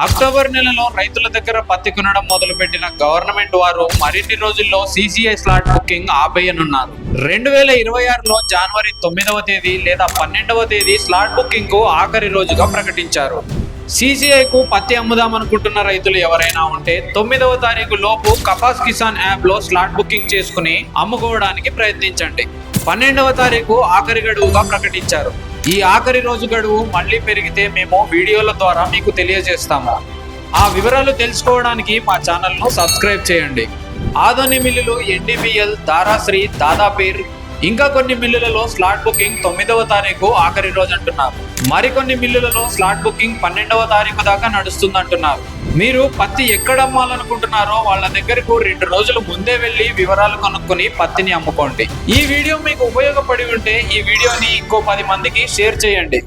October నెలలో రైతుల దగ్గర పత్తి కొనడం మొదలుపెట్టిన గవర్నమెంట్ వారు మరిన్ని రోజుల్లో సీసీఐ స్లాట్ బుకింగ్ ఆపేయనున్నారు. 2026లో జనవరి 9వ తేదీ లేదా 12వ తేదీ స్లాట్ బుకింగ్ కు ఆఖరి రోజుగా ప్రకటించారు. సీసీఐకు పత్తి అమ్ముదామనుకుంటున్న రైతులు ఎవరైనా ఉంటే 9వ తారీఖు లోపు కపాస్ కిసాన్ యాప్ లో స్లాట్ బుకింగ్ చేసుకుని అమ్ముకోవడానికి ప్రయత్నించండి. 12వ తారీఖు ఆఖరి గడువుగా ప్రకటించారు. ఈ ఆఖరి రోజు గడువు మళ్ళీ పెరిగితే మేము వీడియోల ద్వారా మీకు తెలియజేస్తాము. ఆ వివరాలు తెలుసుకోవడానికి మా ఛానల్ను సబ్స్క్రైబ్ చేయండి. ఆదోని మిల్లులు ఎన్డీబీఎల్, దారాశ్రీ, దాదాపీర్ ఇంకా కొన్ని మిల్లులలో స్లాట్ బుకింగ్ 9వ తారీఖు ఆఖరి రోజు అంటున్నారు. మరికొన్ని మిల్లులలో స్లాట్ బుకింగ్ 12వ తారీఖు దాకా నడుస్తుందంటున్నారు. మీరు పత్తి ఎక్కడ అమ్మాలనుకుంటున్నారో వాళ్ళ దగ్గరకు 2 రోజులు ముందే వెళ్ళి వివరాలు కనుక్కొని పత్తిని అమ్ముకోండి. ఈ వీడియో మీకు ఉపయోగపడి ఉంటే ఈ వీడియోని ఇంకో 10 మందికి షేర్ చేయండి.